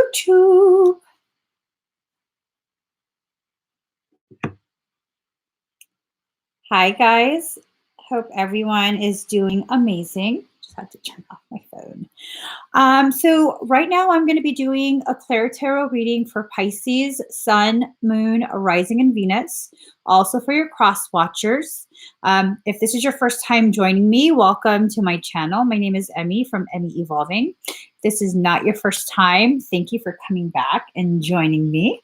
YouTube. Hi, guys. Hope everyone is doing amazing. Just had to turn off my phone. So right now I'm going to be doing a ClairTarot reading for Pisces, Sun, Moon, Rising, and Venus. Also for your cross watchers. If this is your first time joining me, welcome to my channel. My name is Emmy from Emmy Evolving. If this is not your first time, thank you for coming back and joining me.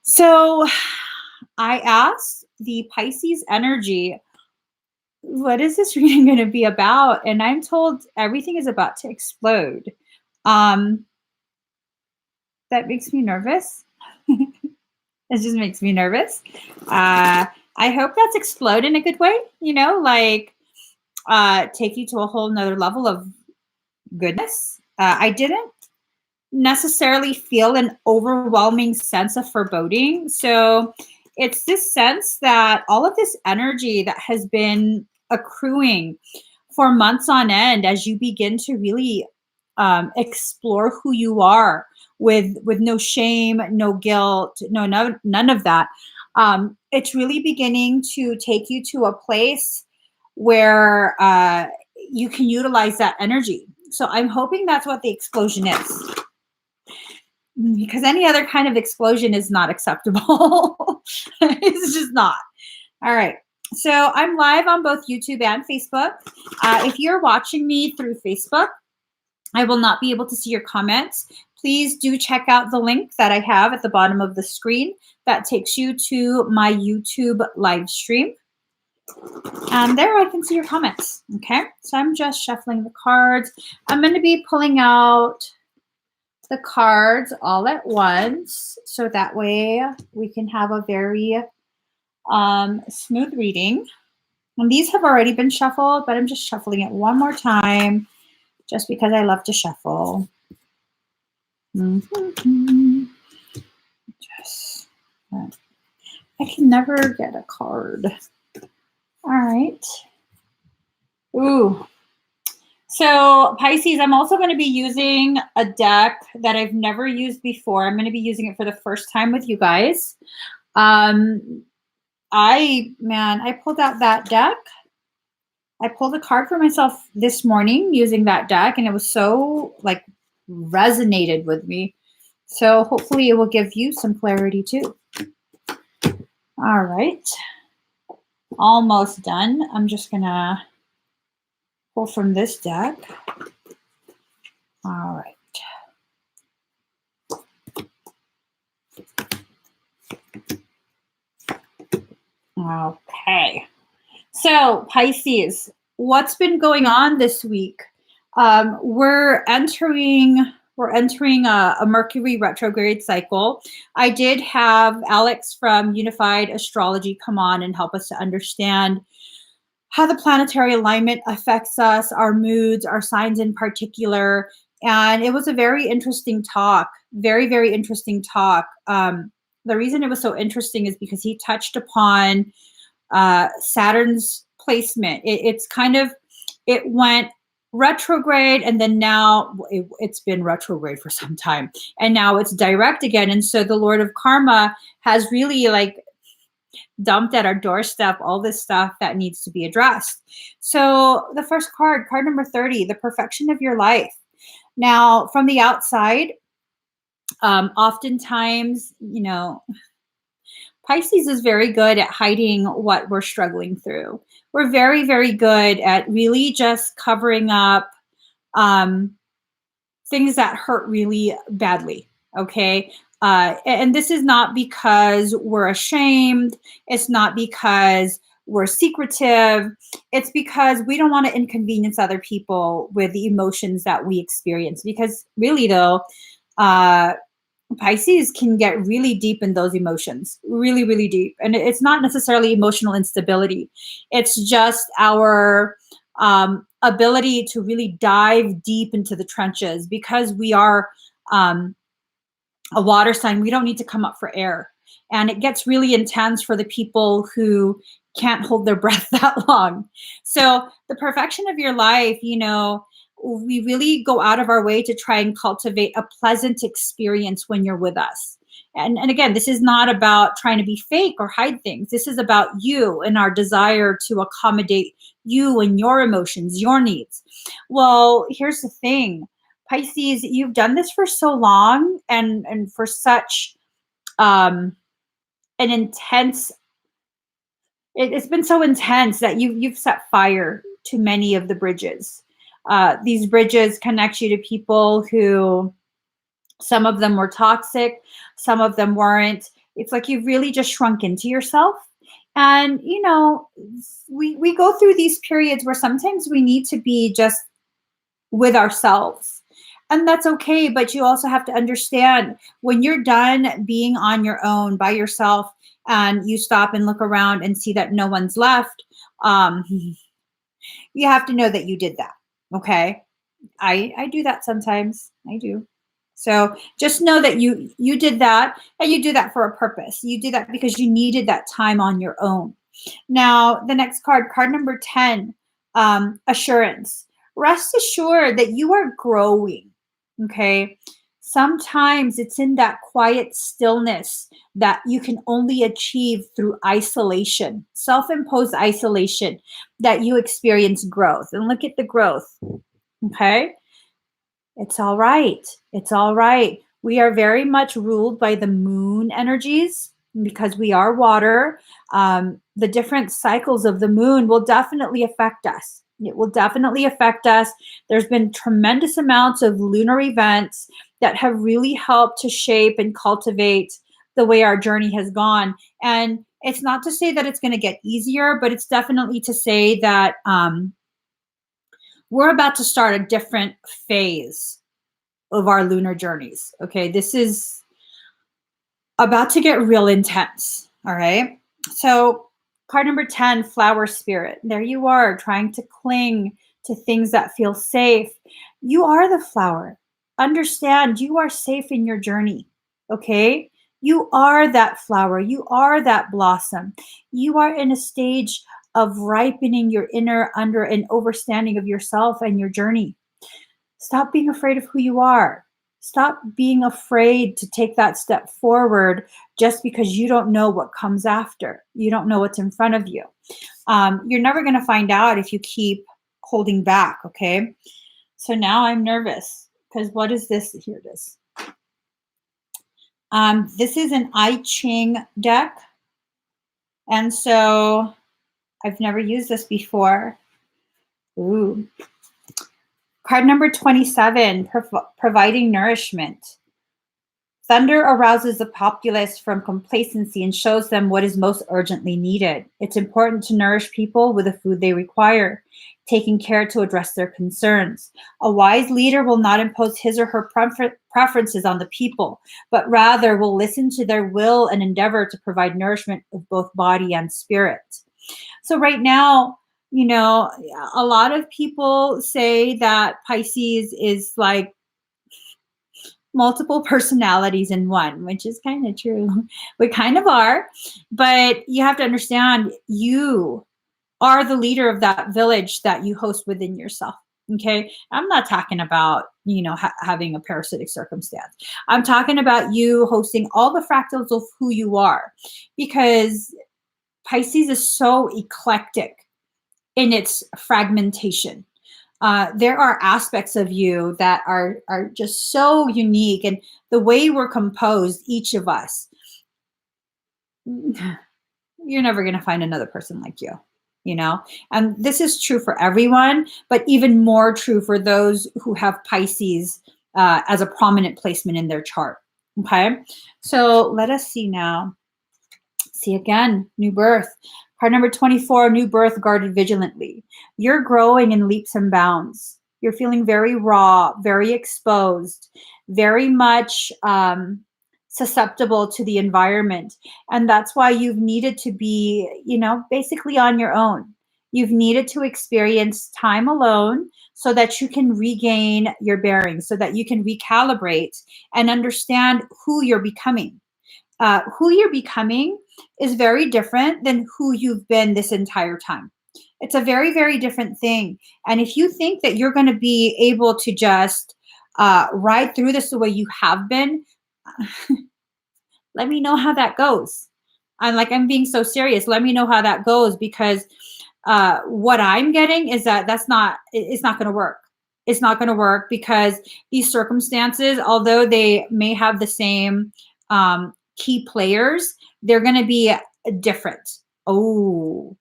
So I asked the Pisces energy, what is this reading going to be about? And I'm told everything is about to explode. That makes me nervous. It just makes me nervous. I hope that's explode in a good way, you know, like take you to a whole nother level of goodness. I didn't necessarily feel an overwhelming sense of foreboding. So it's this sense that all of this energy that has been accruing for months on end as you begin to really explore who you are with no shame, no guilt, none of that. It's really beginning to take you to a place where you can utilize that energy. So I'm hoping that's what the explosion is, because any other kind of explosion is not acceptable. It's just not. All right. So I'm live on both YouTube and Facebook. If you're watching me through Facebook, I will not be able to see your comments. Please do check out the link that I have at the bottom of the screen that takes you to my YouTube live stream. And there I can see your comments. Okay. So I'm just shuffling the cards. I'm going to be pulling out the cards all at once, so that way we can have a very smooth reading. And these have already been shuffled, but I'm just shuffling it one more time just because I love to shuffle. Just, I can never get a card. All right. Ooh. So Pisces, I'm also going to be using a deck that I've never used before. I'm going to be using it for the first time with you guys. I pulled out that deck. I pulled a card for myself this morning using that deck, and it was so like resonated with me. So hopefully it will give you some clarity too. All right. Almost done. I'm just going to pull from this deck. All right. Okay. So Pisces, what's been going on this week? We're entering a Mercury retrograde cycle. I did have Alex from Unified Astrology come on and help us to understand how the planetary alignment affects us, our moods, our signs in particular. And it was a very interesting talk, very, very interesting talk. The reason it was so interesting is because he touched upon Saturn's placement. It went retrograde, and then now it's been retrograde for some time. And now it's direct again. And so the Lord of Karma has really like dumped at our doorstep all this stuff that needs to be addressed. So the first card number 30, the perfection of your life. Now, from the outside, oftentimes, you know, Pisces is very good at hiding what we're struggling through. We're very, very good at really just covering up things that hurt really badly, okay? And this is not because we're ashamed. It's not because we're secretive. It's because we don't want to inconvenience other people with the emotions that we experience. Because really, though, Pisces can get really deep in those emotions, really, really deep. And it's not necessarily emotional instability. It's just our ability to really dive deep into the trenches. Because we are a water sign, we don't need to come up for air. And it gets really intense for the people who can't hold their breath that long. So the perfection of your life, you know, we really go out of our way to try and cultivate a pleasant experience when you're with us. And again, this is not about trying to be fake or hide things. This is about you and our desire to accommodate you and your emotions, your needs. Well, here's the thing, Pisces, you've done this for so long and for such an intense, it's been so intense that you've set fire to many of the bridges. These bridges connect you to people who, some of them were toxic, some of them weren't. It's like you've really just shrunk into yourself. And, we go through these periods where sometimes we need to be just with ourselves. And that's okay. But you also have to understand when you're done being on your own by yourself and you stop and look around and see that no one's left, you have to know that you did that. Okay. I do that sometimes. I do. So just know that you did that, and you do that for a purpose. You do that because you needed that time on your own. Now, the next card number 10, assurance. Rest assured that you are growing. Okay. Sometimes it's in that quiet stillness that you can only achieve through isolation, self-imposed isolation, that you experience growth. And look at the growth. Okay. It's all right. It's all right. We are very much ruled by the moon energies because we are water. The different cycles of the moon will definitely affect us. It will definitely affect us. There's been tremendous amounts of lunar events that have really helped to shape and cultivate the way our journey has gone. And it's not to say that it's going to get easier, but it's definitely to say that we're about to start a different phase of our lunar journeys. Okay, this is about to get real intense. All right. So, card number 10, flower spirit. There you are, trying to cling to things that feel safe. You are the flower. Understand, you are safe in your journey. Okay. You are that flower. You are that blossom. You are in a stage of ripening your inner under and understanding of yourself and your journey. Stop being afraid of who you are. Stop being afraid to take that step forward just because you don't know what comes after. You don't know what's in front of you. You're never going to find out if you keep holding back, okay? So now I'm nervous because what is this? Here it is. This is an I Ching deck. And so I've never used this before. Ooh. Card number 27, providing nourishment. Thunder arouses the populace from complacency and shows them what is most urgently needed. It's important to nourish people with the food they require, taking care to address their concerns. A wise leader will not impose his or her preferences on the people, but rather will listen to their will and endeavor to provide nourishment of both body and spirit. So right now, a lot of people say that Pisces is like multiple personalities in one, which is kind of true. We kind of are, but you have to understand you are the leader of that village that you host within yourself. Okay. I'm not talking about, having a parasitic circumstance. I'm talking about you hosting all the fractals of who you are, because Pisces is so eclectic in its fragmentation. There are aspects of you that are just so unique, and the way we're composed, each of us, you're never going to find another person like you, and this is true for everyone, but even more true for those who have Pisces as a prominent placement in their chart. Okay, so let us see now. See again, new birth. Card number 24, new birth, guarded vigilantly. You're growing in leaps and bounds. You're feeling very raw, very exposed, very much susceptible to the environment. And that's why you've needed to be, basically on your own. You've needed to experience time alone so that you can regain your bearings, so that you can recalibrate and understand who you're becoming. Who you're becoming is very different than who you've been this entire time. It's a very, very different thing. And if you think that you're going to be able to just ride through this the way you have been, let me know how that goes. I'm being so serious. Let me know how that goes, because what I'm getting is that it's not going to work. It's not going to work because these circumstances, although they may have the same key players, they're going to be different. Oh,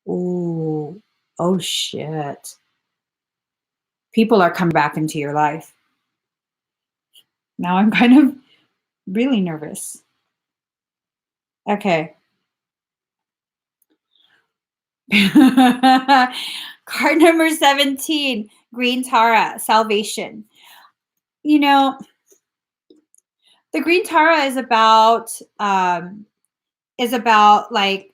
oh, oh, shit. People are coming back into your life. Now I'm kind of really nervous. Okay. Card number 17, Green Tara, Salvation. You know, the Green Tara is about like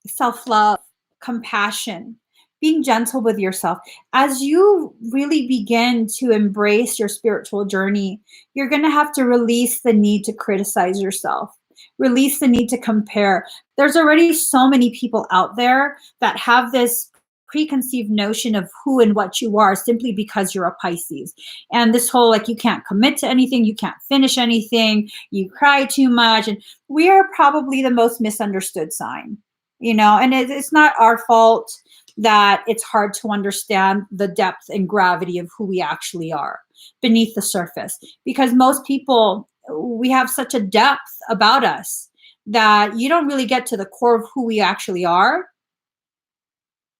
self-love, compassion, being gentle with yourself. As you really begin to embrace your spiritual journey, you're going to have to release the need to criticize yourself, release the need to compare. There's already so many people out there that have this preconceived notion of who and what you are simply because you're a Pisces. And this whole, like, you can't commit to anything, you can't finish anything, you cry too much. And we are probably the most misunderstood sign, and it's not our fault that it's hard to understand the depth and gravity of who we actually are beneath the surface, because most people, we have such a depth about us that you don't really get to the core of who we actually are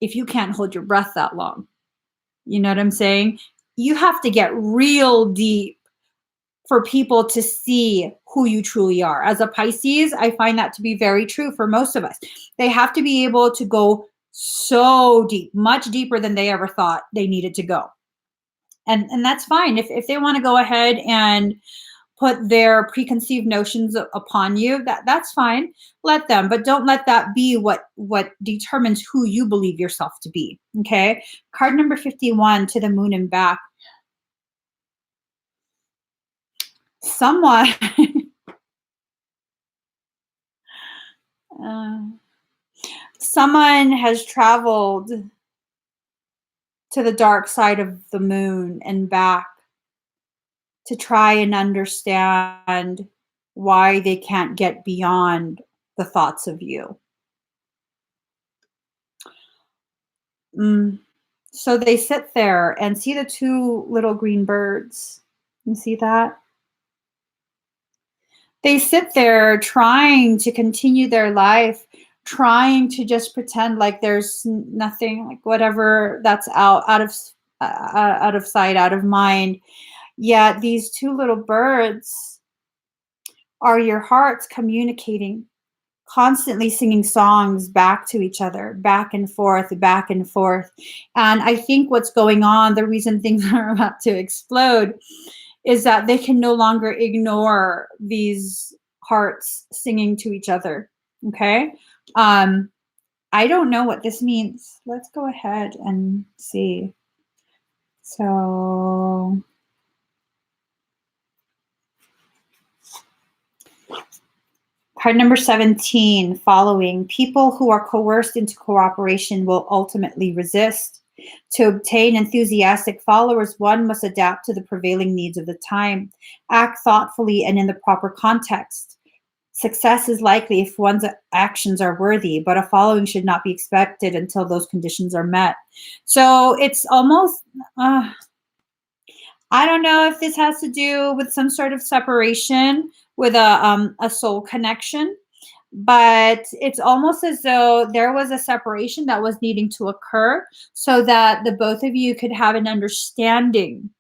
if you can't hold your breath that long. You know what I'm saying? You have to get real deep for people to see who you truly are. As a Pisces, I find that to be very true for most of us. They have to be able to go so deep, much deeper than they ever thought they needed to go. And that's fine. If they want to go ahead and put their preconceived notions upon you, that's fine. Let them, but don't let that be what determines who you believe yourself to be. Okay. Card number 51, to the moon and back. Someone someone has traveled to the dark side of the moon and back to try and understand why they can't get beyond the thoughts of you. So they sit there and see the two little green birds. You see that? They sit there trying to continue their life, trying to just pretend like there's nothing, like whatever that's out of sight, out of mind. Yet these two little birds are your hearts communicating, constantly singing songs back to each other, back and forth, back and forth. And I think what's going on, the reason things are about to explode, is that they can no longer ignore these hearts singing to each other. Okay. I don't know what this means. Let's go ahead and see. So card number 17, following. People who are coerced into cooperation will ultimately resist. To obtain enthusiastic followers, one must adapt to the prevailing needs of the time, act thoughtfully and in the proper context. Success is likely if one's actions are worthy, but a following should not be expected until those conditions are met. So it's almost, I don't know if this has to do with some sort of separation with a soul connection, but it's almost as though there was a separation that was needing to occur so that the both of you could have an understanding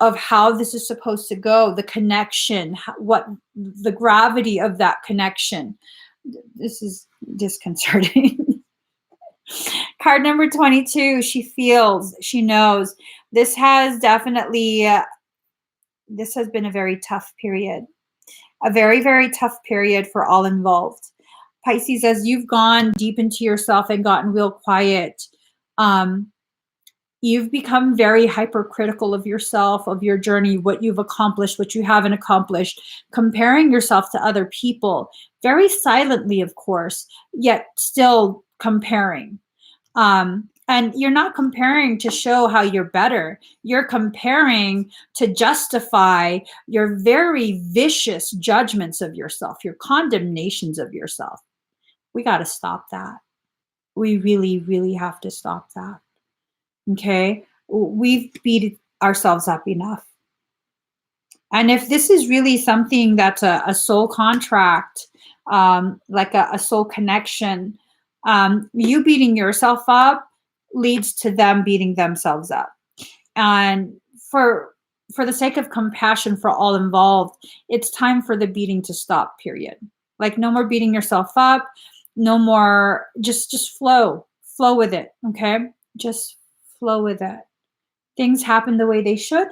of how this is supposed to go, the connection, what the gravity of that connection. This is disconcerting. Card number 22, she feels, she knows. This has definitely, this has been a very tough period. A very, very tough period for all involved. Pisces, as you've gone deep into yourself and gotten real quiet, You've become very hypercritical of yourself, of your journey, what you've accomplished, what you haven't accomplished, comparing yourself to other people, very silently, of course, yet still comparing. And you're not comparing to show how you're better. You're comparing to justify your very vicious judgments of yourself, your condemnations of yourself. We got to stop that. We really, really have to stop that. Okay. We've beat ourselves up enough. And if this is really something that's a soul contract, like a soul connection, you beating yourself up leads to them beating themselves up. And for the sake of compassion for all involved, it's time for the beating to stop, period. Like no more beating yourself up, no more, just flow with it. Okay. Just flow with it. Things happen the way they should,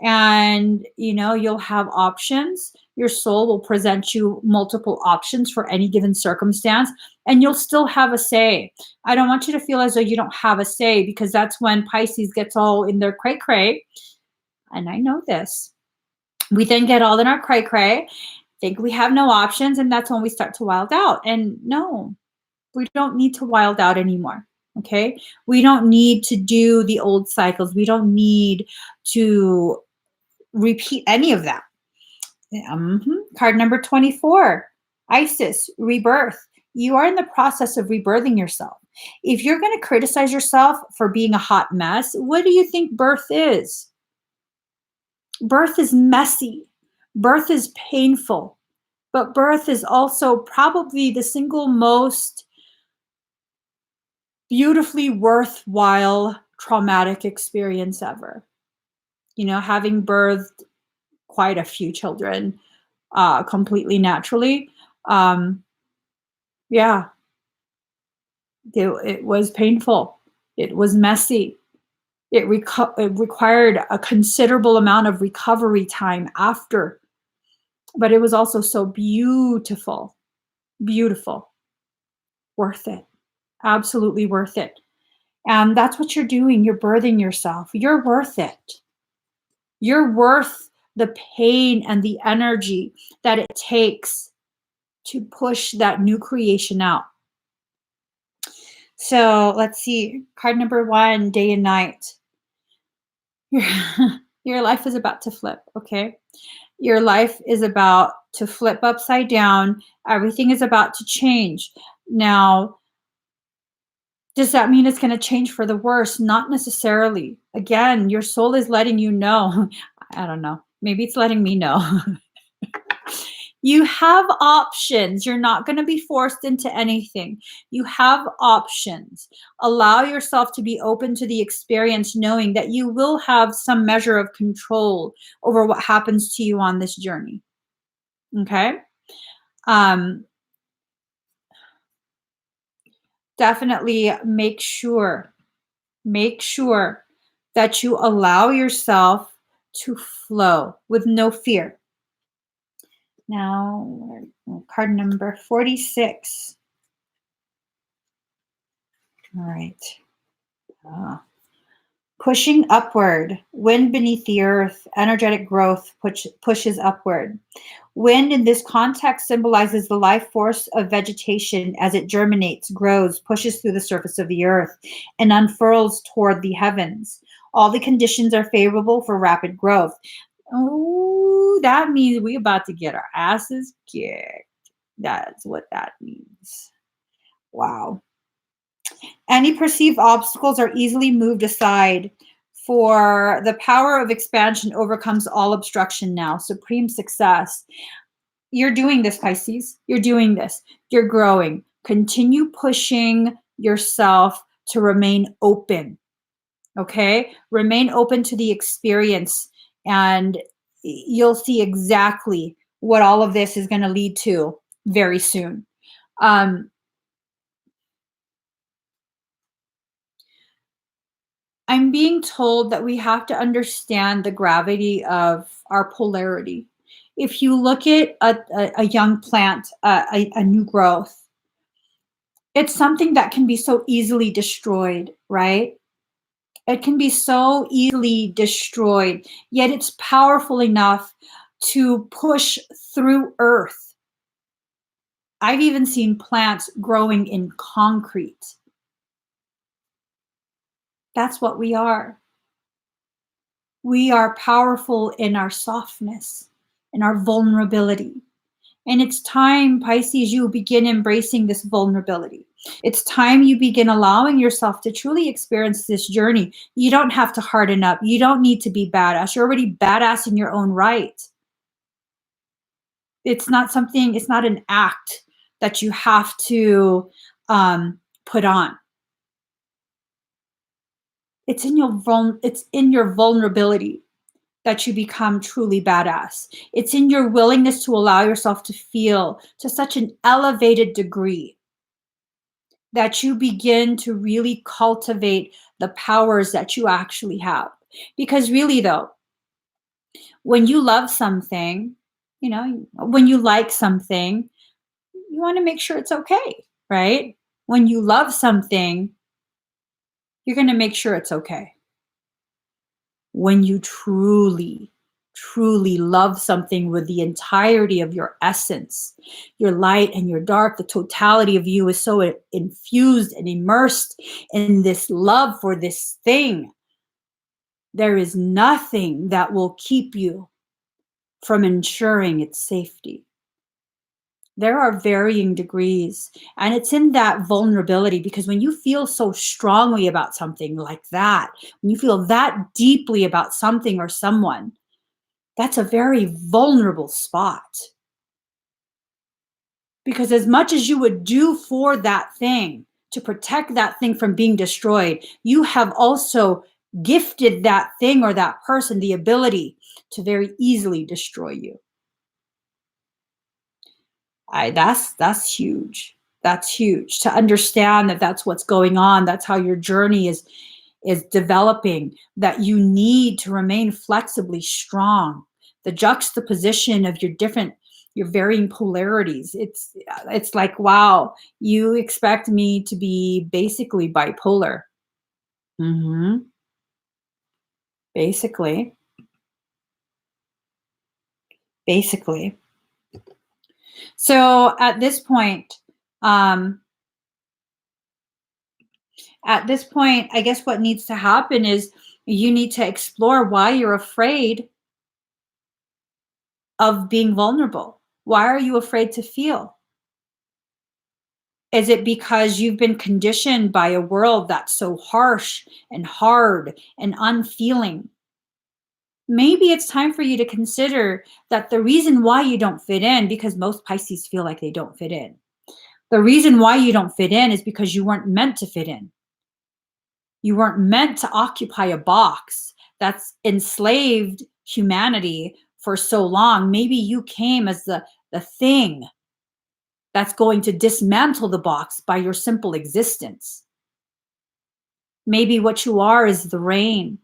and you'll have options. Your soul will present you multiple options for any given circumstance, and you'll still have a say. I don't want you to feel as though you don't have a say, because that's when Pisces gets all in their cray cray. And I know this. We then get all in our cray cray, think we have no options, and that's when we start to wild out. And no, we don't need to wild out anymore. Okay. We don't need to do the old cycles. We don't need to repeat any of that. Card number 24, Isis, rebirth. You are in the process of rebirthing yourself. If you're going to criticize yourself for being a hot mess, what do you think birth is? Birth is messy. Birth is painful. But birth is also probably the single most beautifully worthwhile traumatic experience ever. Having birthed quite a few children completely naturally. Yeah, it was painful. It was messy. It required a considerable amount of recovery time after, but it was also so beautiful, beautiful, worth it, absolutely worth it. And that's what you're doing. You're birthing yourself. You're worth it. You're worth the pain and the energy that it takes to push that new creation out. So let's see. Card number 1, day and night. Your life is about to flip, okay? Your life is about to flip upside down. Everything is about to change. Now, does that mean it's going to change for the worse? Not necessarily. Again, your soul is letting you know. I don't know. Maybe it's letting me know. You have options. You're not going to be forced into anything. You have options. Allow yourself to be open to the experience, knowing that you will have some measure of control over what happens to you on this journey. Okay? Definitely make sure that you allow yourself to flow with no fear. Now, card number 46. All right. Pushing upward. Wind beneath the earth. Energetic growth pushes upward. Wind in this context symbolizes the life force of vegetation as it germinates, grows, pushes through the surface of the earth, and unfurls toward the heavens. All the conditions are favorable for rapid growth. Oh, that means we're about to get our asses kicked. That's what that means. Wow. Any perceived obstacles are easily moved aside, for the power of expansion overcomes all obstruction now. Supreme success. You're doing this, Pisces. You're doing this. You're growing. Continue pushing yourself to remain open. Okay? Remain open to the experience, and you'll see exactly what all of this is going to lead to very soon. I'm being told that we have to understand the gravity of our polarity. If you look at a young plant, a new growth, it's something that can be so easily destroyed, right? It can be so easily destroyed, yet it's powerful enough to push through earth. I've even seen plants growing in concrete. That's what we are. We are powerful in our softness, in our vulnerability. And it's time, Pisces, you begin embracing this vulnerability. It's time you begin allowing yourself to truly experience this journey. You don't have to harden up. You don't need to be badass. You're already badass in your own right. It's not something, it's not an act that you have to put on. It's in your vulnerability that you become truly badass. It's in your willingness to allow yourself to feel to such an elevated degree that you begin to really cultivate the powers that you actually have. Because really, though, when you love something, when you like something, you want to make sure it's okay, right? When you love something, you're going to make sure it's okay. When you truly, truly love something with the entirety of your essence, your light and your dark, the totality of you is so infused and immersed in this love for this thing. There is nothing that will keep you from ensuring its safety. There are varying degrees, and it's in that vulnerability, because when you feel so strongly about something like that, when you feel that deeply about something or someone, that's a very vulnerable spot. Because as much as you would do for that thing to protect that thing from being destroyed, you have also gifted that thing or that person the ability to very easily destroy you. That's huge. That's huge to understand that that's what's going on. That's how your journey is developing, that you need to remain flexibly strong. The juxtaposition of your varying polarities. It's like, wow, you expect me to be basically bipolar. Hmm. Basically, basically. So um, at this point, I guess what needs to happen is you need to explore why you're afraid of being vulnerable. Why are you afraid to feel? Is it because you've been conditioned by a world that's so harsh and hard and unfeeling? Maybe it's time for you to consider that the reason why you don't fit in, because most Pisces feel like they don't fit in. The reason why you don't fit in is because you weren't meant to fit in. You weren't meant to occupy a box that's enslaved humanity for so long. Maybe you came as the thing that's going to dismantle the box by your simple existence. Maybe what you are is the rain,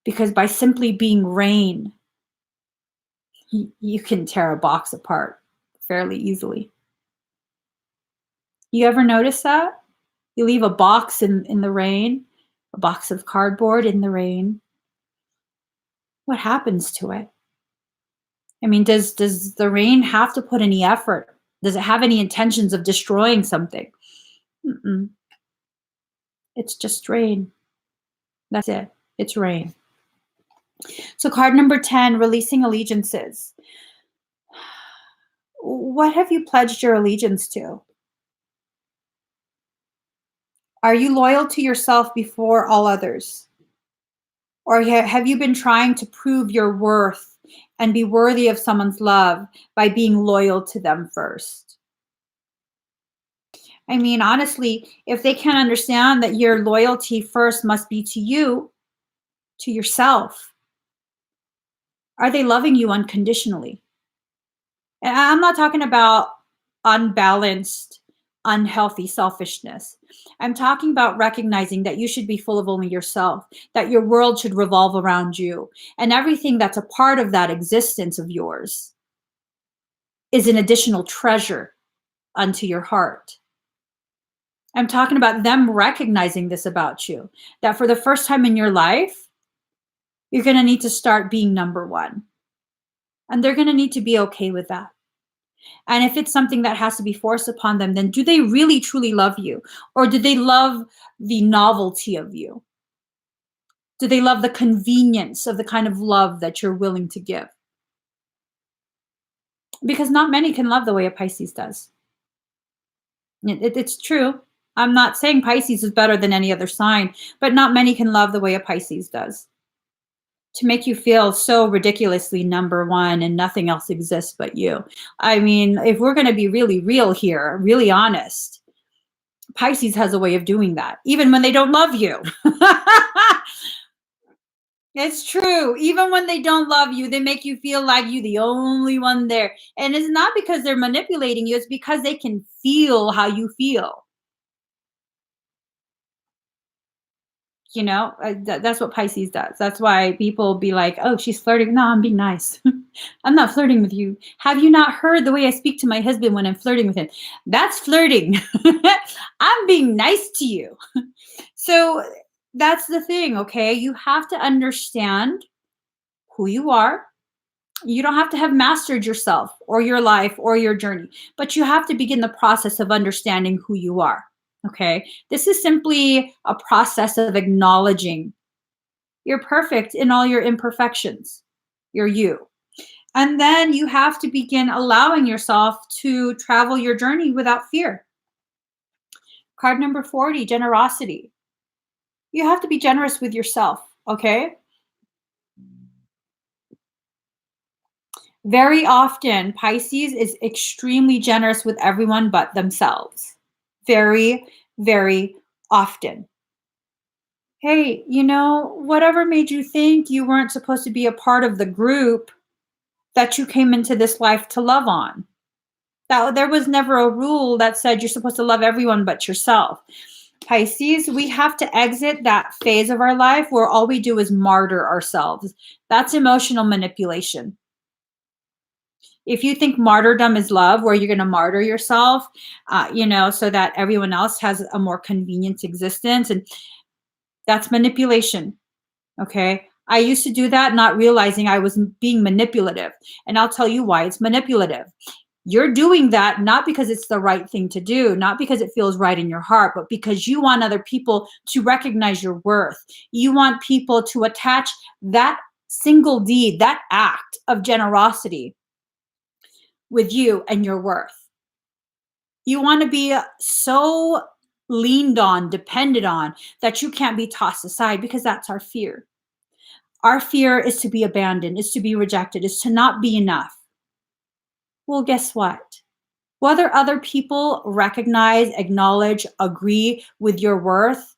because by simply being rain, you can tear a box apart fairly easily. You ever notice that? You leave a box in the rain, a box of cardboard in the rain. What happens to it? I mean, does the rain have to put any effort? Does it have any intentions of destroying something? Mm-mm. It's just rain. That's it. It's rain. So card number 10, releasing allegiances. What have you pledged your allegiance to? Are you loyal to yourself before all others? Or have you been trying to prove your worth and be worthy of someone's love by being loyal to them first? I mean, honestly, if they can't understand that your loyalty first must be to you, to yourself, are they loving you unconditionally? And I'm not talking about unbalanced, unhealthy selfishness. I'm talking about recognizing that you should be full of only yourself, that your world should revolve around you, and everything that's a part of that existence of yours is an additional treasure unto your heart. I'm talking about them recognizing this about you, that for the first time in your life, you're going to need to start being number one. And they're going to need to be okay with that. And if it's something that has to be forced upon them, then do they really truly love you? Or do they love the novelty of you? Do they love the convenience of the kind of love that you're willing to give? Because not many can love the way a Pisces does. It's true. I'm not saying Pisces is better than any other sign, but not many can love the way a Pisces does. To make you feel so ridiculously number one and nothing else exists but you. I mean, if we're going to be really real here, really honest, Pisces has a way of doing that, even when they don't love you. It's true. Even when they don't love you, they make you feel like you're the only one there. And it's not because they're manipulating you, it's because they can feel how you feel. You know, that's what Pisces does. That's why people be like, oh, she's flirting. No, I'm being nice. I'm not flirting with you. Have you not heard the way I speak to my husband when I'm flirting with him? That's flirting. I'm being nice to you. So that's the thing, okay? You have to understand who you are. You don't have to have mastered yourself or your life or your journey, but you have to begin the process of understanding who you are. Okay. This is simply a process of acknowledging you're perfect in all your imperfections. You're you. And then you have to begin allowing yourself to travel your journey without fear. Card number 40, generosity. You have to be generous with yourself. Okay. Very often, Pisces is extremely generous with everyone but themselves. Very, very often. Hey, whatever made you think you weren't supposed to be a part of the group that you came into this life to love on? That there was never a rule that said you're supposed to love everyone but yourself. Pisces, we have to exit that phase of our life where all we do is martyr ourselves. That's emotional manipulation. If you think martyrdom is love, where you're going to martyr yourself, so that everyone else has a more convenient existence, and that's manipulation. Okay. I used to do that, not realizing I was being manipulative. And I'll tell you why it's manipulative. You're doing that not because it's the right thing to do, not because it feels right in your heart, but because you want other people to recognize your worth. You want people to attach that single deed, that act of generosity with you and your worth. You want to be so leaned on, depended on, that you can't be tossed aside, because that's our fear. Our fear is to be abandoned, is to be rejected, is to not be enough. Well, guess what? Whether other people recognize, acknowledge, agree with your worth,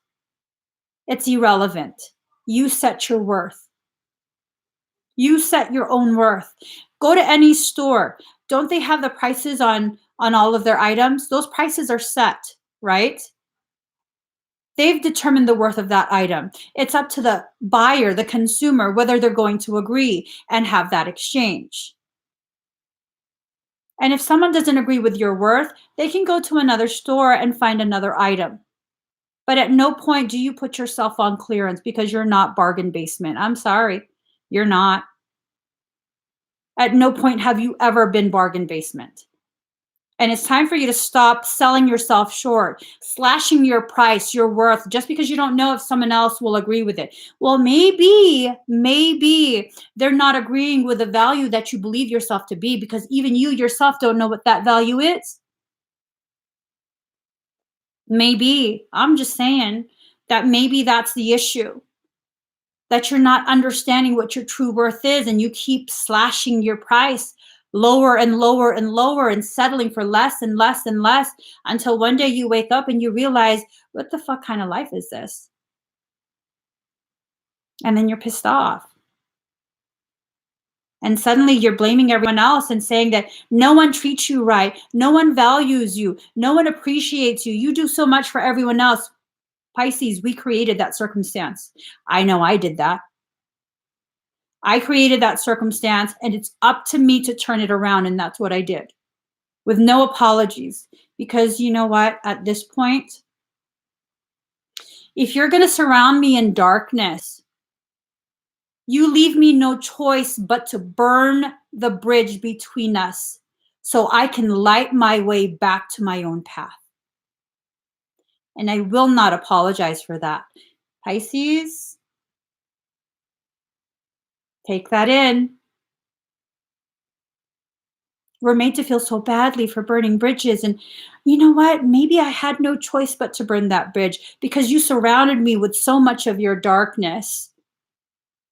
it's irrelevant. You set your worth. You set your own worth. Go to any store. Don't they have the prices on all of their items? Those prices are set, right? They've determined the worth of that item. It's up to the buyer, the consumer, whether they're going to agree and have that exchange. And if someone doesn't agree with your worth, they can go to another store and find another item. But at no point do you put yourself on clearance, because you're not bargain basement. I'm sorry, you're not. At no point have you ever been bargain basement. And it's time for you to stop selling yourself short, slashing your price, your worth, just because you don't know if someone else will agree with it. Well, maybe they're not agreeing with the value that you believe yourself to be, because even you yourself don't know what that value is. Maybe, I'm just saying that maybe that's the issue, that you're not understanding what your true worth is, and you keep slashing your price lower and lower and lower, and settling for less and less and less, until one day you wake up and you realize, what the fuck kind of life is this? And then you're pissed off. And suddenly you're blaming everyone else and saying that no one treats you right, no one values you, no one appreciates you. You do so much for everyone else. Pisces, we created that circumstance. I know I did that. I created that circumstance, and it's up to me to turn it around. And that's what I did, with no apologies. Because you know what? At this point, If you're going to surround me in darkness, you leave me no choice but to burn the bridge between us so I can light my way back to my own path. And I will not apologize for that. Pisces, take that in. We're made to feel so badly for burning bridges. And you know what? Maybe I had no choice but to burn that bridge because you surrounded me with so much of your darkness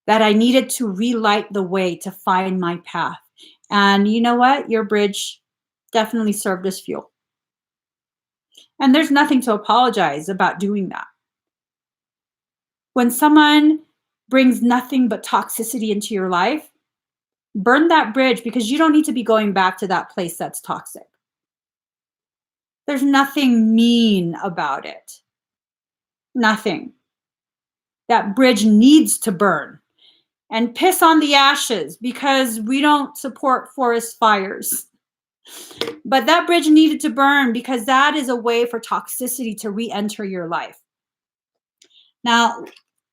that I needed to relight the way to find my path. And you know what? Your bridge definitely served as fuel. And there's nothing to apologize about doing that. When someone brings nothing but toxicity into your life, burn that bridge because you don't need to be going back to that place that's toxic. There's nothing mean about it. Nothing. That bridge needs to burn. And piss on the ashes because we don't support forest fires. But that bridge needed to burn because that is a way for toxicity to re-enter your life. Now,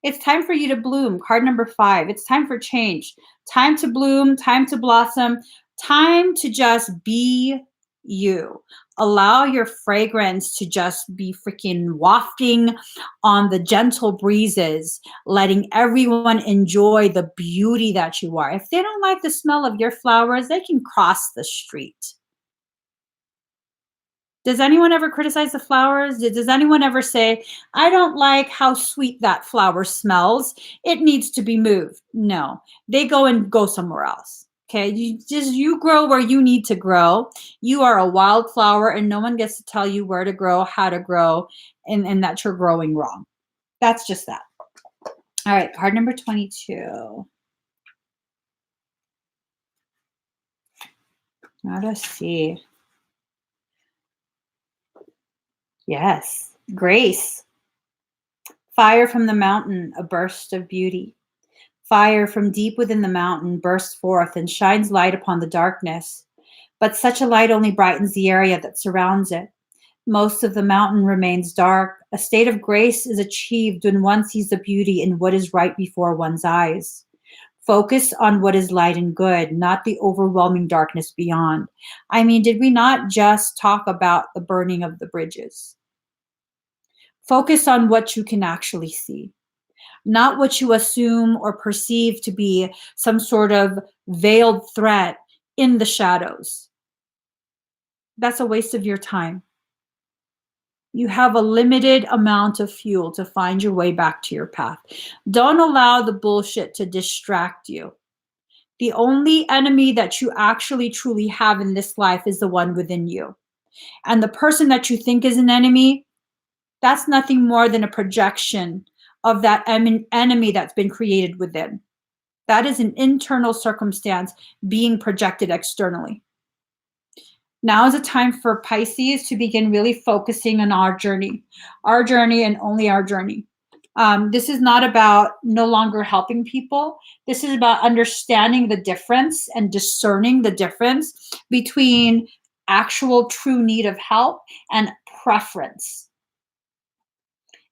it's time for you to bloom. Card number 5. It's time for change. Time to bloom, time to blossom, time to just be you. Allow your fragrance to just be freaking wafting on the gentle breezes, letting everyone enjoy the beauty that you are. If they don't like the smell of your flowers, they can cross the street. Does anyone ever criticize the flowers? Does anyone ever say, I don't like how sweet that flower smells. It needs to be moved? No, they go somewhere else. Okay, you grow where you need to grow. You are a wildflower and no one gets to tell you where to grow, how to grow, and that you're growing wrong. That's just that. All right, card number 22. Now let's see. Yes, grace. Fire from the mountain, a burst of beauty. Fire from deep within the mountain bursts forth and shines light upon the darkness. But such a light only brightens the area that surrounds it. Most of the mountain remains dark. A state of grace is achieved when one sees the beauty in what is right before one's eyes. Focus on what is light and good, not the overwhelming darkness beyond. I mean, did we not just talk about the burning of the bridges? Focus on what you can actually see, not what you assume or perceive to be some sort of veiled threat in the shadows. That's a waste of your time. You have a limited amount of fuel to find your way back to your path. Don't allow the bullshit to distract you. The only enemy that you actually truly have in this life is the one within you. And the person that you think is an enemy, that's nothing more than a projection of that enemy that's been created within. That is an internal circumstance being projected externally. Now is a time for Pisces to begin really focusing on our journey and only our journey. This is not about no longer helping people. This is about understanding the difference and discerning the difference between actual true need of help and preference.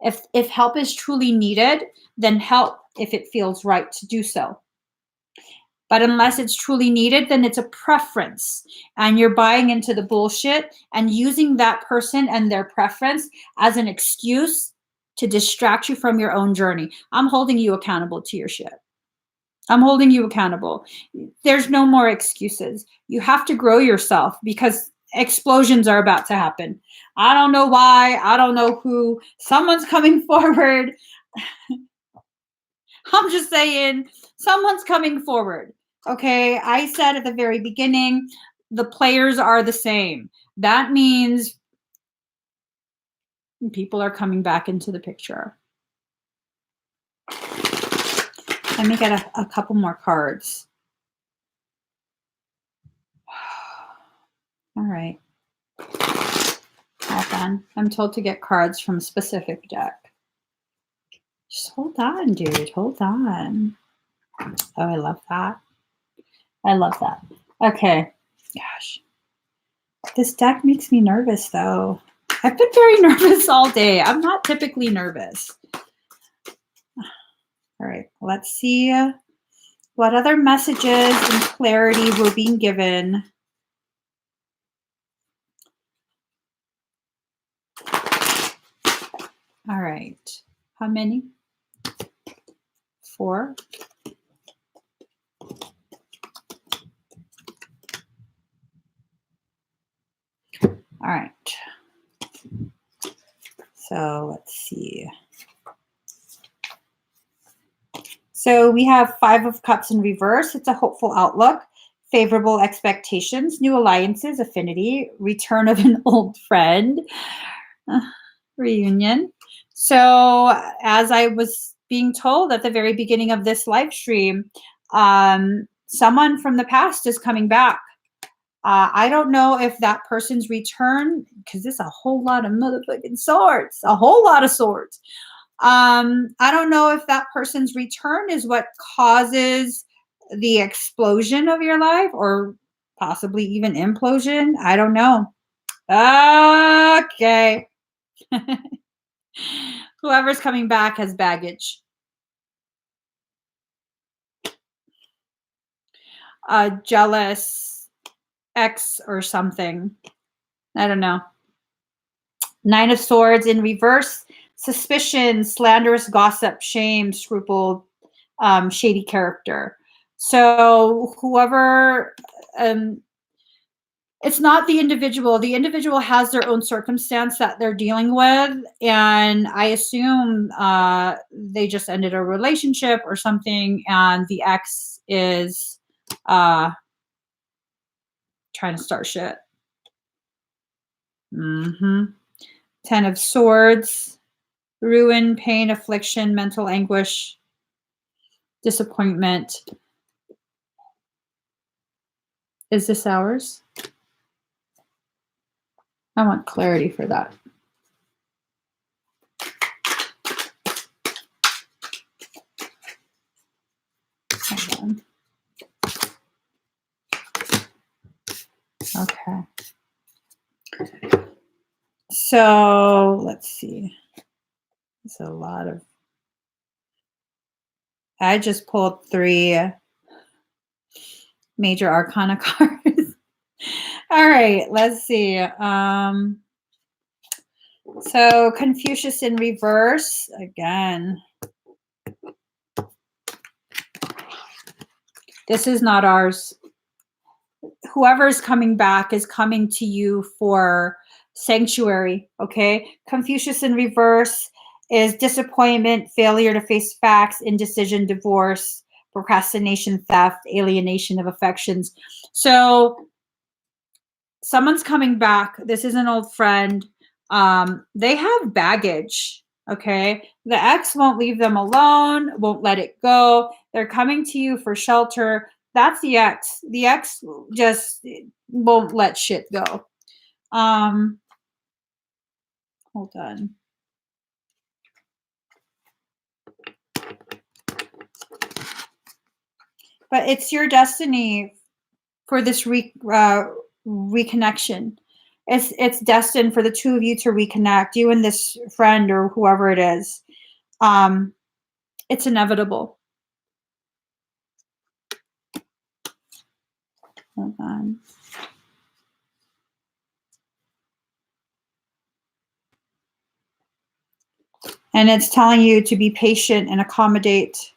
If help is truly needed, then help if it feels right to do so. But unless it's truly needed, then it's a preference. And you're buying into the bullshit and using that person and their preference as an excuse to distract you from your own journey. I'm holding you accountable to your shit. I'm holding you accountable. There's no more excuses. You have to grow yourself because explosions are about to happen. I don't know why. I don't know who. Someone's coming forward. I'm just saying, someone's coming forward. Okay, I said at the very beginning, the players are the same. That means people are coming back into the picture. Let me get a couple more cards. All right. All done. I'm told to get cards from a specific deck. Just hold on, dude. Hold on. Oh, I love that. I love that. Okay. Gosh. This deck makes me nervous, though. I've been very nervous all day. I'm not typically nervous. All right, let's see what other messages and clarity were being given. All right, how many? 4. All right. So let's see. So we have 5 of Cups in reverse. It's a hopeful outlook, favorable expectations, new alliances, affinity, return of an old friend, reunion. So as I was being told at the very beginning of this live stream, someone from the past is coming back. I don't know if that person's return, because there's a whole lot of motherfucking swords, a whole lot of swords. I don't know if that person's return is what causes the explosion of your life or possibly even implosion. I don't know. Okay. Whoever's coming back has baggage. Jealous ex or something. I don't know. 9 of Swords in reverse. Suspicion, slanderous gossip, shame, scruple, shady character. So whoever, it's not the individual. The individual has their own circumstance that they're dealing with. And I assume they just ended a relationship or something. And the ex is trying to start shit. 10 of Swords, ruin, pain, affliction, mental anguish, disappointment. Is this ours? I want clarity for that. Hold on. Okay. So let's see. It's a lot of. I just pulled 3 major arcana cards. All right, let's see. So Confucius in reverse again. This is not ours. Whoever's coming back is coming to you for sanctuary, okay? Confucius in reverse is disappointment, failure to face facts, indecision, divorce, procrastination, theft, alienation of affections. So someone's coming back. This is an old friend. They have baggage, okay? The ex won't leave them alone, won't let it go. They're coming to you for shelter. That's the ex. The ex just won't let shit go. Hold on. But it's your destiny for this reconnection. It's destined for the two of you to reconnect, you and this friend or whoever it is. It's inevitable. Hold on. And it's telling you to be patient and accommodate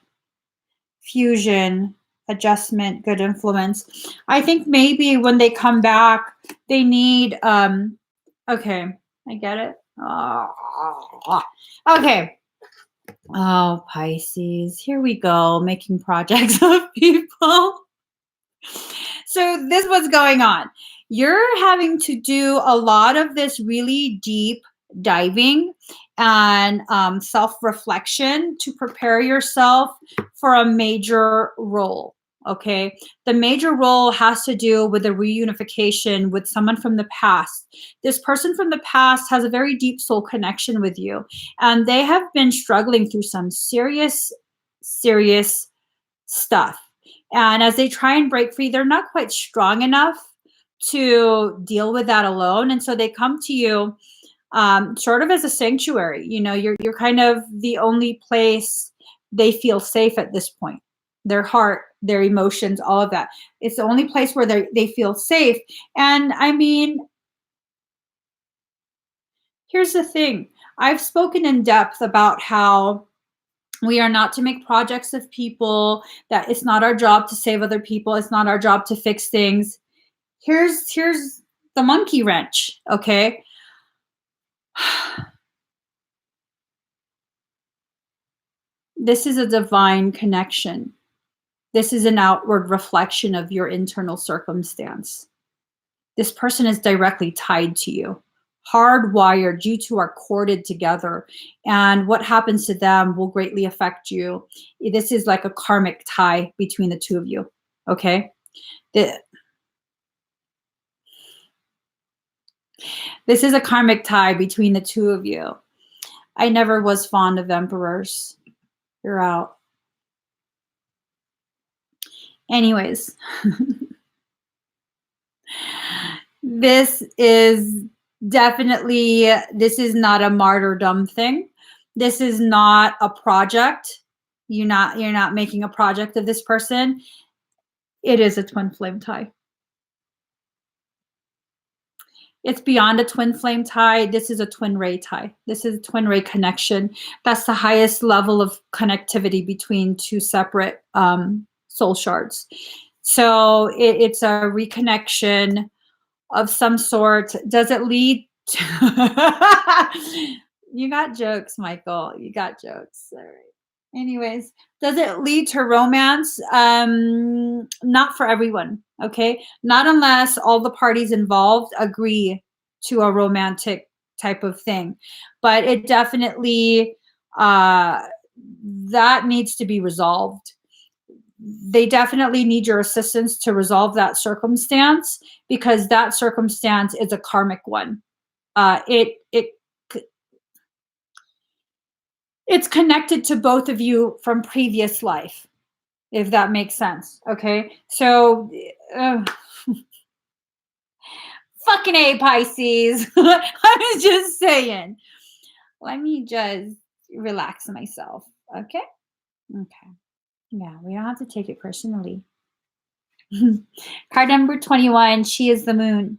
fusion, adjustment, good influence. I think maybe when they come back, they need, okay, I get it. Okay. Oh, Pisces, here we go, making projects of people. So this was going on. You're having to do a lot of this really deep diving and self-reflection to prepare yourself for a major role. Okay. The major role has to do with a reunification with someone from the past. This person from the past has a very deep soul connection with you, and they have been struggling through some serious stuff. And as they try and break free, they're not quite strong enough to deal with that alone. And so they come to you sort of as a sanctuary. You know, you're kind of the only place they feel safe at this point. Their heart, their emotions, all of that. It's the only place where they feel safe. And I mean, here's the thing. I've spoken in depth about how we are not to make projects of people, that it's not our job to save other people, it's not our job to fix things. Here's the monkey wrench, okay? This is a divine connection. This is an outward reflection of your internal circumstance. This person is directly tied to you, hardwired. You two are corded together, and what happens to them will greatly affect you. This is like a karmic tie between the two of you, okay? This is a karmic tie between the two of you. I never was fond of emperors. You're out. Anyways, this is definitely, this is not a martyrdom thing. This is not a project. You're not making a project of this person. It is a twin flame tie. It's beyond a twin flame tie. This is a twin ray tie. This is a twin ray connection. That's the highest level of connectivity between two separate soul shards. So it's a reconnection of some sort. Does it lead to... You got jokes, Michael. You got jokes. All right. Anyways, does it lead to romance? Not for everyone, okay? Not unless all the parties involved agree to a romantic type of thing. But it definitely, that needs to be resolved. They definitely need your assistance to resolve that circumstance, because that circumstance is a karmic one. It's connected to both of you from previous life, if that makes sense. Okay, so fucking A, Pisces. I was just saying. Let me just relax myself. Okay. Yeah, we don't have to take it personally. Card number 21. She is the moon.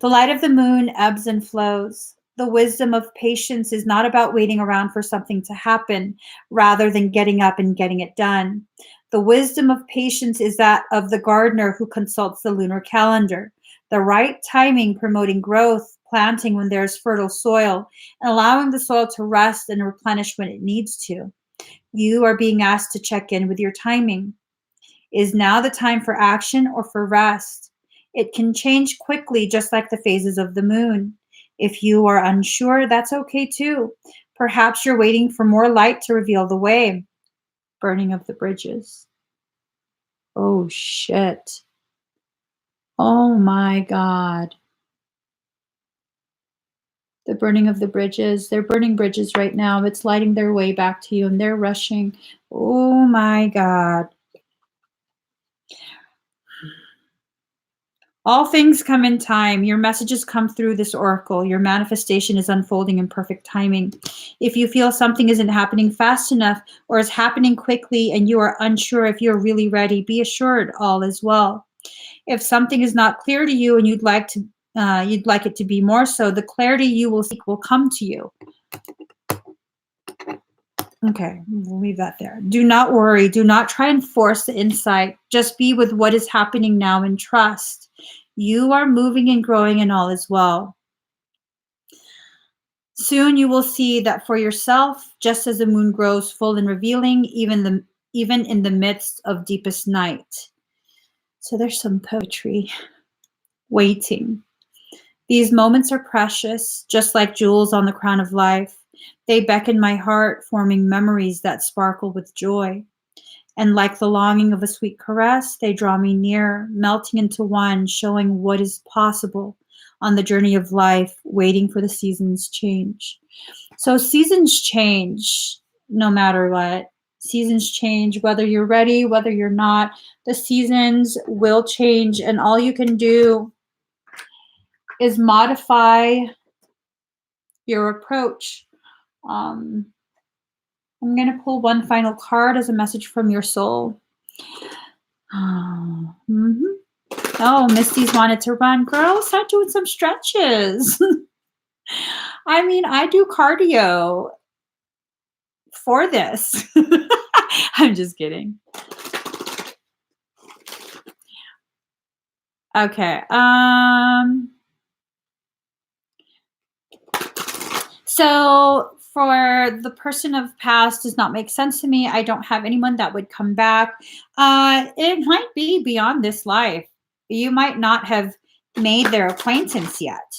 The light of the moon ebbs and flows. The wisdom of patience is not about waiting around for something to happen, rather than getting up and getting it done. The wisdom of patience is that of the gardener who consults the lunar calendar. The right timing promoting growth, planting when there's fertile soil, and allowing the soil to rest and replenish when it needs to. You are being asked to check in with your timing. Is now the time for action or for rest? It can change quickly, just like the phases of the moon. If you are unsure, that's okay too. Perhaps you're waiting for more light to reveal the way. Burning of the bridges. Oh, shit. Oh, my God. The burning of the bridges. They're burning bridges right now. It's lighting their way back to you, and they're rushing. Oh, my God. All things come in time. Your messages come through this oracle. Your manifestation is unfolding in perfect timing. If you feel something isn't happening fast enough or is happening quickly and you are unsure if you're really ready, be assured all is well. If something is not clear to you and you'd like it to be more so, the clarity you will seek will come to you. Okay, we'll leave that there. Do not worry. Do not try and force the insight. Just be with what is happening now and trust. You are moving and growing, and all is well. Soon you will see that for yourself, just as the moon grows full and revealing, even in the midst of deepest night. So there's some poetry waiting. These moments are precious, just like jewels on the crown of life. They beckon my heart, forming memories that sparkle with joy. And like the longing of a sweet caress, they draw me near, melting into one, showing what is possible on the journey of life, waiting for the seasons change. So seasons change no matter what. Seasons change, whether you're ready, whether you're not. The seasons will change, and all you can do is modify your approach. I'm going to pull one final card as a message from your soul. Mhm. Oh, Misty's wanted to run. Girl, start doing some stretches. I mean, I do cardio for this. I'm just kidding. Okay. So for the person of past does not make sense to me. I don't have anyone that would come back. It might be beyond this life. You might not have made their acquaintance yet.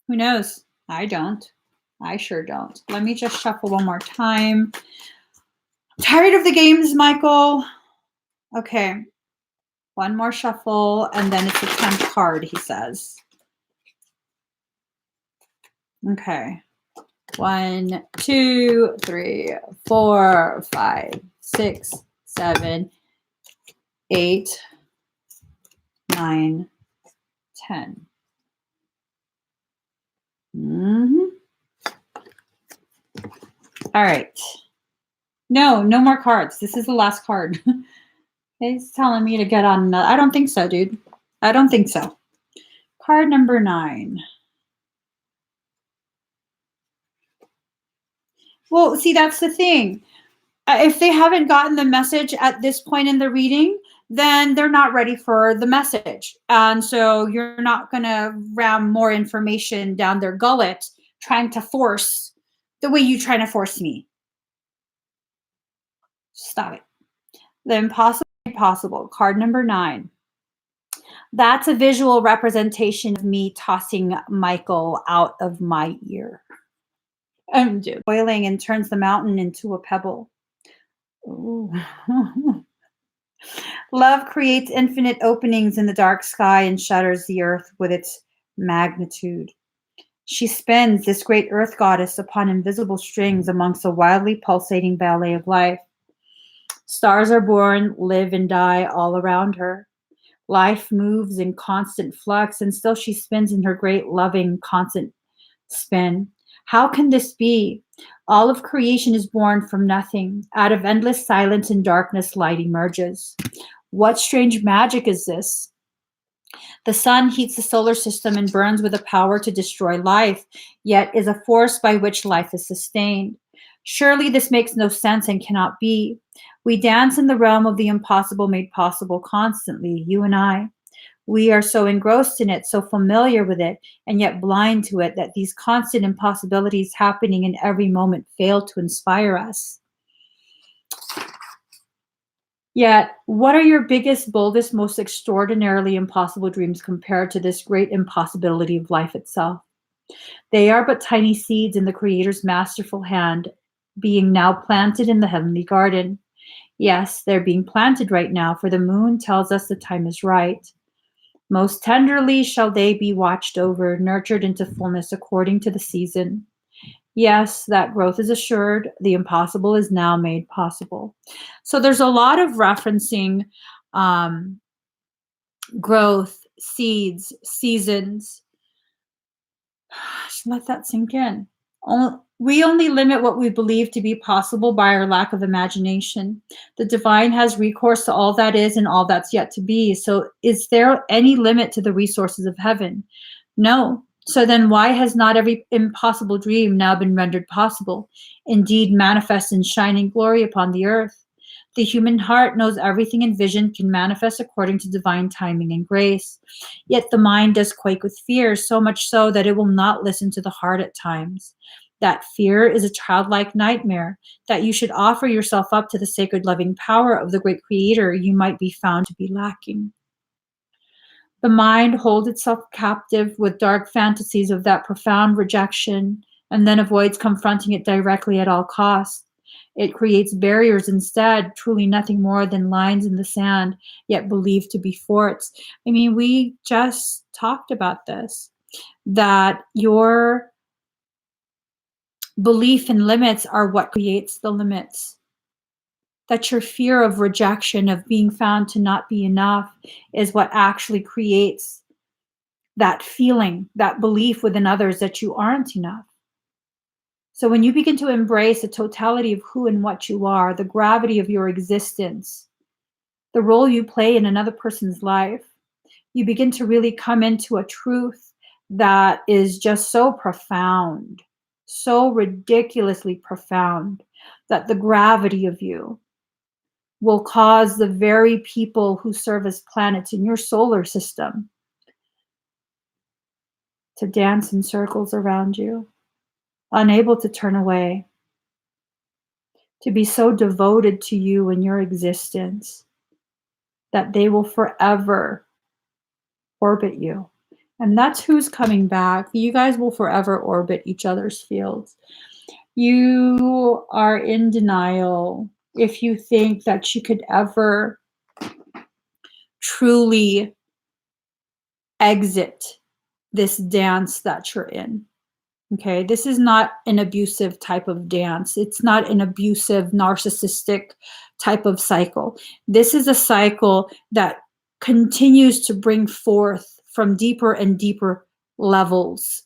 Who knows? I don't. I sure don't. Let me just shuffle one more time. Tired of the games, Michael? Okay. One more shuffle, and then it's a 10th card, he says. Okay. 1, 2, 3, 4, 5, 6, 7, 8, 9, 10. All right. No more cards. This is the last card. He's telling me to get on another. I don't think so, dude. I don't think so. Card number 9. Well, see, that's the thing. If they haven't gotten the message at this point in the reading, then they're not ready for the message. And so you're not going to ram more information down their gullet trying to force the way you're trying to force me. Stop it. The impossible possible. Card number 9. That's a visual representation of me tossing Michael out of my ear. Boiling and turns the mountain into a pebble. Ooh. Love creates infinite openings in the dark sky and shatters the earth with its magnitude. She spins, this great earth goddess, upon invisible strings amongst a wildly pulsating ballet of life. Stars are born, live and die all around her. Life moves in constant flux, and still she spins in her great, loving, constant spin. How can this be? All of creation is born from nothing. Out of endless silence and darkness, light emerges. What strange magic is this? The sun heats the solar system and burns with a power to destroy life, yet is a force by which life is sustained. Surely this makes no sense and cannot be. We dance in the realm of the impossible made possible constantly, you and I. We are so engrossed in it, so familiar with it, and yet blind to it that these constant impossibilities happening in every moment fail to inspire us. Yet, what are your biggest, boldest, most extraordinarily impossible dreams compared to this great impossibility of life itself? They are but tiny seeds in the Creator's masterful hand, being now planted in the heavenly garden. Yes, they're being planted right now, for the moon tells us the time is right. Most tenderly shall they be watched over, nurtured into fullness according to the season. Yes, that growth is assured. The impossible is now made possible. So there's a lot of referencing growth, seeds, seasons. Just let that sink in. We only limit what we believe to be possible by our lack of imagination. The divine has recourse to all that is and all that's yet to be. So is there any limit to the resources of heaven? No. So then why has not every impossible dream now been rendered possible, indeed manifest in shining glory upon the earth? The human heart knows everything in vision can manifest according to divine timing and grace. Yet the mind does quake with fear, so much so that it will not listen to the heart at times. That fear is a childlike nightmare, that you should offer yourself up to the sacred loving power of the great Creator you might be found to be lacking. The mind holds itself captive with dark fantasies of that profound rejection and then avoids confronting it directly at all costs. It creates barriers instead, truly nothing more than lines in the sand, yet believed to be forts. I mean, we just talked about this, that your belief in limits are what creates the limits. That your fear of rejection, of being found to not be enough, is what actually creates that feeling, that belief within others that you aren't enough. So when you begin to embrace the totality of who and what you are, the gravity of your existence, the role you play in another person's life, you begin to really come into a truth that is just so profound, so ridiculously profound, that the gravity of you will cause the very people who serve as planets in your solar system to dance in circles around you, unable to turn away, to be so devoted to you and your existence that they will forever orbit you. And that's who's coming back. You guys will forever orbit each other's fields. You are in denial if you think that you could ever truly exit this dance that you're in. Okay, this is not an abusive type of dance. It's not an abusive, narcissistic type of cycle. This is a cycle that continues to bring forth from deeper and deeper levels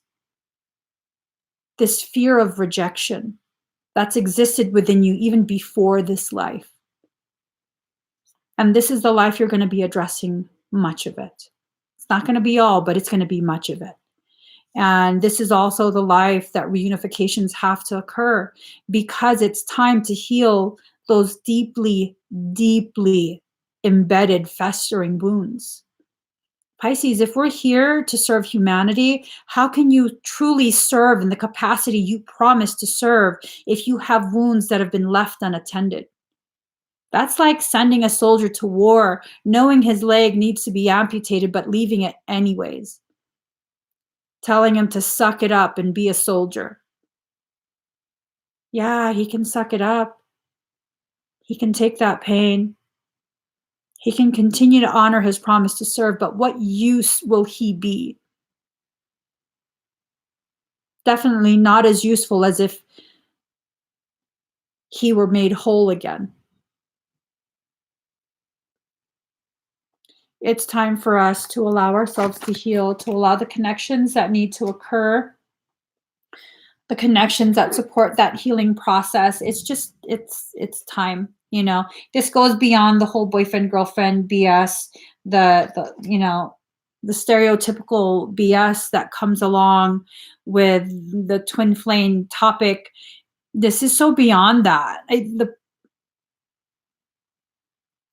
this fear of rejection that's existed within you even before this life. And this is the life you're going to be addressing much of it. It's not going to be all, but it's going to be much of it. And this is also the life that reunifications have to occur, because it's time to heal those deeply, deeply embedded, festering wounds. Pisces, if we're here to serve humanity, how can you truly serve in the capacity you promised to serve if you have wounds that have been left unattended? That's like sending a soldier to war, knowing his leg needs to be amputated, but leaving it anyways. Telling him to suck it up and be a soldier. Yeah, he can suck it up. He can take that pain. He can continue to honor his promise to serve, but what use will he be? Definitely not as useful as if he were made whole again. It's time for us to allow ourselves to heal, to allow the connections that need to occur, the connections that support that healing process. It's time. This goes beyond the whole boyfriend girlfriend BS, the the stereotypical BS that comes along with the twin flame topic. This is so beyond that.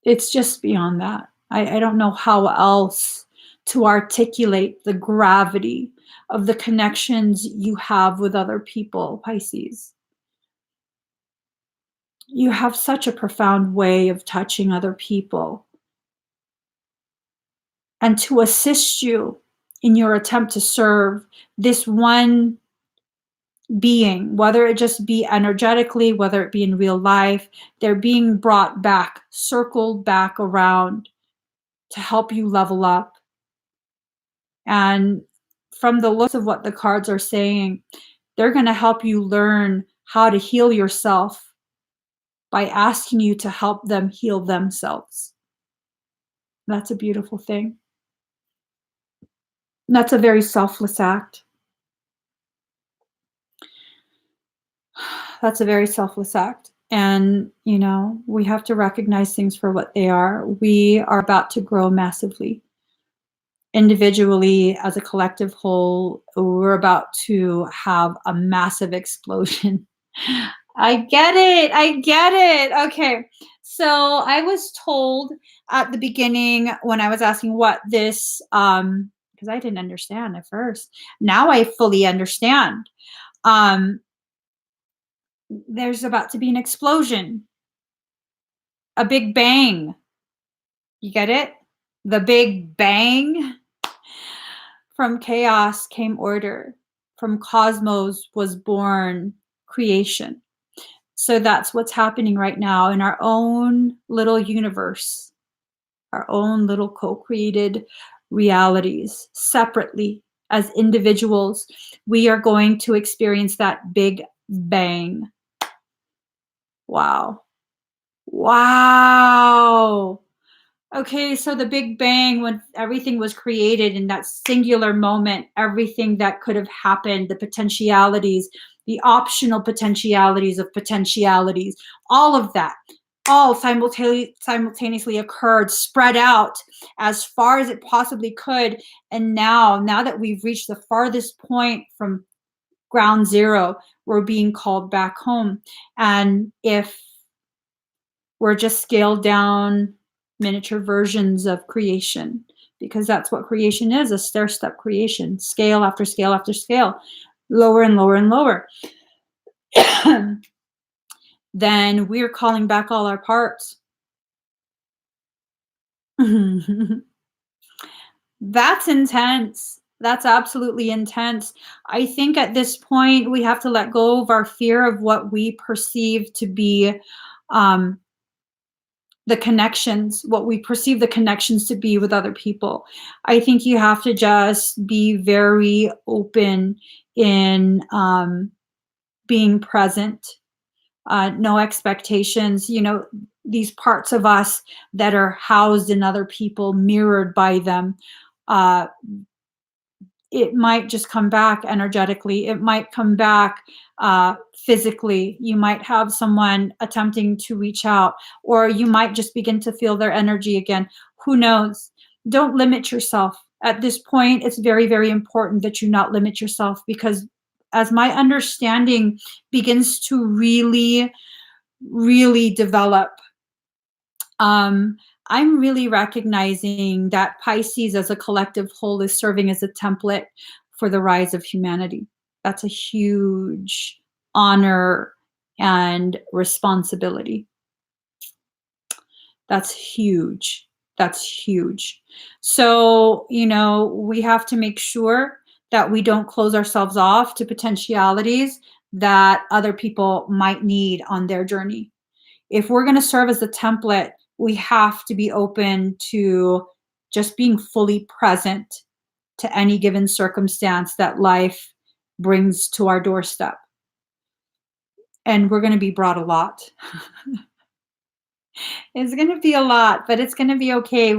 It's just beyond that. I don't know how else to articulate the gravity of the connections you have with other people, Pisces. You have such a profound way of touching other people. And to assist you in your attempt to serve this one being, whether it just be energetically, whether it be in real life, they're being brought back, circled back around to help you level up. And from the looks of what the cards are saying, they're going to help you learn how to heal yourself by asking you to help them heal themselves. That's a beautiful thing. That's a very selfless act. That's a very selfless act. And, we have to recognize things for what they are. We are about to grow massively. Individually, as a collective whole, we're about to have a massive explosion. I get it. Okay. So I was told at the beginning when I was asking what this, because I didn't understand at first. Now I fully understand. There's about to be an explosion, a big bang. You get it? The big bang. From chaos came order. From cosmos was born creation. So that's what's happening right now in our own little universe, our own little co-created realities separately as individuals. We are going to experience that big bang. Wow. Okay, so the Big Bang, when everything was created in that singular moment, everything that could have happened, the potentialities, the optional potentialities of potentialities, all of that, all simultaneously occurred, spread out as far as it possibly could. And now that we've reached the farthest point from ground zero, we're being called back home. And if we're just scaled down miniature versions of creation, because that's what creation is, a stair step creation, scale after scale after scale, lower and lower and lower. Then we're calling back all our parts. That's intense. That's absolutely intense. I think at this point we have to let go of our fear of what we perceive to be um, the connections, what we perceive the connections to be with other people. I think you have to just be very open in being present, no expectations. You know, these parts of us that are housed in other people, mirrored by them. Uh, it might just come back energetically. It might come back physically. You might have someone attempting to reach out, or you might just begin to feel their energy again. Who knows? Don't limit yourself. At this point, it's very, very important that you not limit yourself, because as my understanding begins to really, really develop, um, I'm really recognizing that Pisces as a collective whole is serving as a template for the rise of humanity. That's a huge honor and responsibility. That's huge. That's huge. So, you know, we have to make sure that we don't close ourselves off to potentialities that other people might need on their journey. If we're going to serve as a template, we have to be open to just being fully present to any given circumstance that life brings to our doorstep. And we're going to be brought a lot. It's going to be a lot, but it's going to be okay.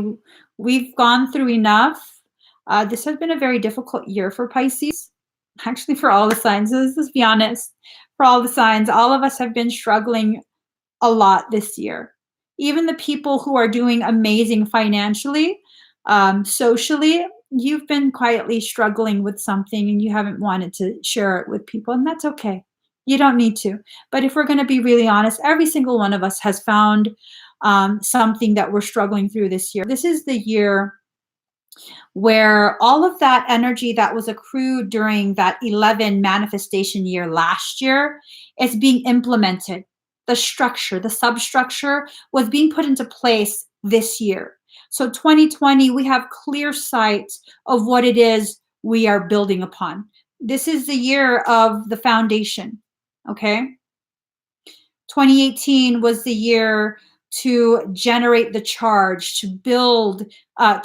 We've gone through enough. This has been a very difficult year for Pisces, actually, for all the signs. Let's be honest. For all the signs, all of us have been struggling a lot this year. Even the people who are doing amazing financially, socially, you've been quietly struggling with something and you haven't wanted to share it with people, and that's okay. You don't need to. But if we're going to be really honest, every single one of us has found something that we're struggling through this year. This is the year where all of that energy that was accrued during that 11 manifestation year last year is being implemented. The structure, the substructure was being put into place this year. So 2020, we have clear sight of what it is we are building upon. This is the year of the foundation, okay? 2018 was the year to generate the charge, to build,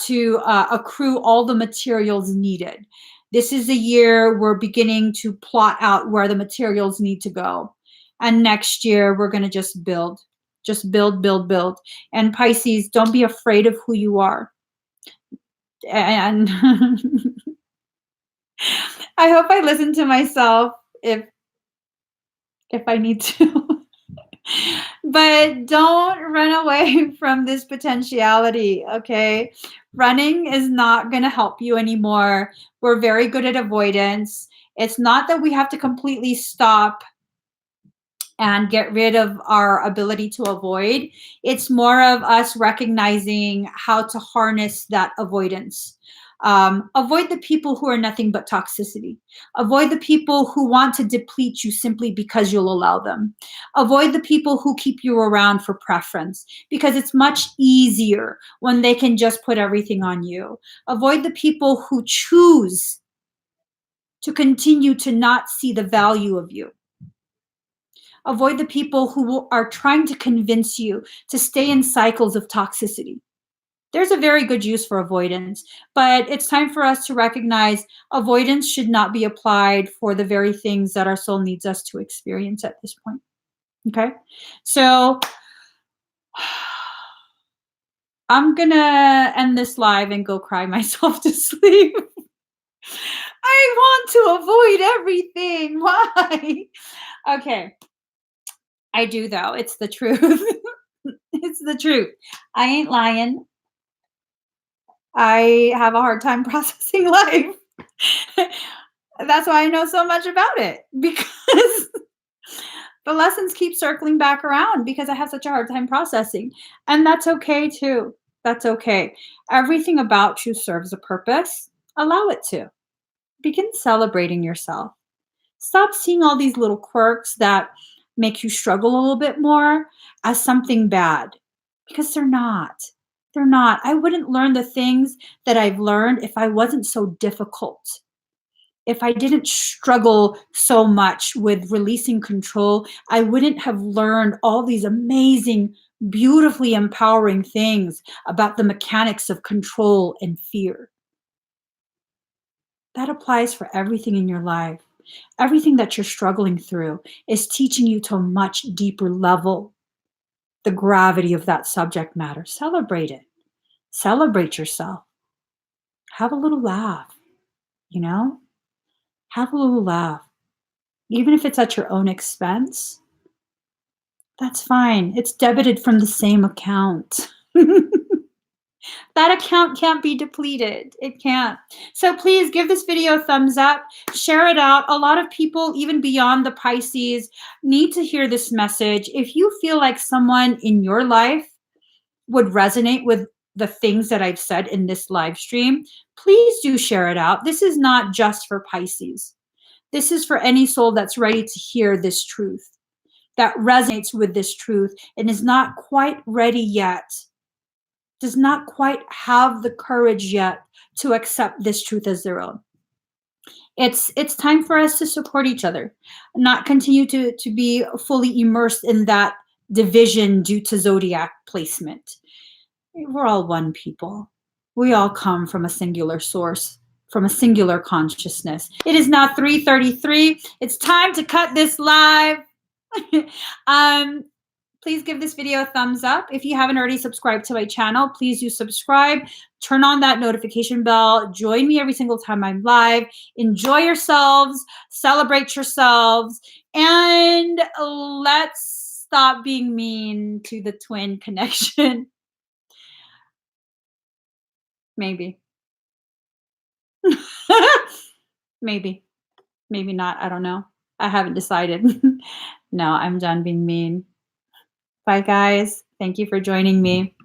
to accrue all the materials needed. This is the year we're beginning to plot out where the materials need to go. And next year, we're going to just build, build, build. And Pisces, don't be afraid of who you are. And I hope I listen to myself if I need to. But don't run away from this potentiality, okay? Running is not going to help you anymore. We're very good at avoidance. It's not that we have to completely stop and get rid of our ability to avoid. It's more of us recognizing how to harness that avoidance. Avoid the people who are nothing but toxicity. Avoid the people who want to deplete you simply because you'll allow them. Avoid the people who keep you around for preference, because it's much easier when they can just put everything on you. Avoid the people who choose to continue to not see the value of you. Avoid the people who are trying to convince you to stay in cycles of toxicity. There's a very good use for avoidance, but it's time for us to recognize avoidance should not be applied for the very things that our soul needs us to experience at this point. Okay? So I'm gonna end this live and go cry myself to sleep. I want to avoid everything. Why? Okay. I do though. It's the truth. It's the truth. I ain't lying. I have a hard time processing life. That's why I know so much about it, because the lessons keep circling back around because I have such a hard time processing. And that's okay too. That's okay. Everything about you serves a purpose. Allow it to. Begin celebrating yourself. Stop seeing all these little quirks that make you struggle a little bit more as something bad, because they're not. They're not. I wouldn't learn the things that I've learned if I wasn't so difficult. If I didn't struggle so much with releasing control, I wouldn't have learned all these amazing, beautifully empowering things about the mechanics of control and fear. That applies for everything in your life. Everything that you're struggling through is teaching you to a much deeper level the gravity of that subject matter. Celebrate it. Celebrate yourself. Have a little laugh, you know? Have a little laugh. Even if it's at your own expense, that's fine. It's debited from the same account. That account can't be depleted. It can't. So please give this video a thumbs up, share it out. A lot of people, even beyond the Pisces, need to hear this message. If you feel like someone in your life would resonate with the things that I've said in this live stream, please do share it out. This is not just for Pisces. This is for any soul that's ready to hear this truth, that resonates with this truth and is not quite ready yet, does not quite have the courage yet to accept this truth as their own. It's time for us to support each other, not continue to be fully immersed in that division due to zodiac placement. We're all one people. We all come from a singular source, from a singular consciousness. It is now 3:33. It's time to cut this live. Please give this video a thumbs up. If you haven't already subscribed to my channel, please do subscribe. Turn on that notification bell. Join me every single time I'm live. Enjoy yourselves. Celebrate yourselves. And let's stop being mean to the twin connection. Maybe. Maybe. Maybe not. I don't know. I haven't decided. No, I'm done being mean. Bye, guys. Thank you for joining me.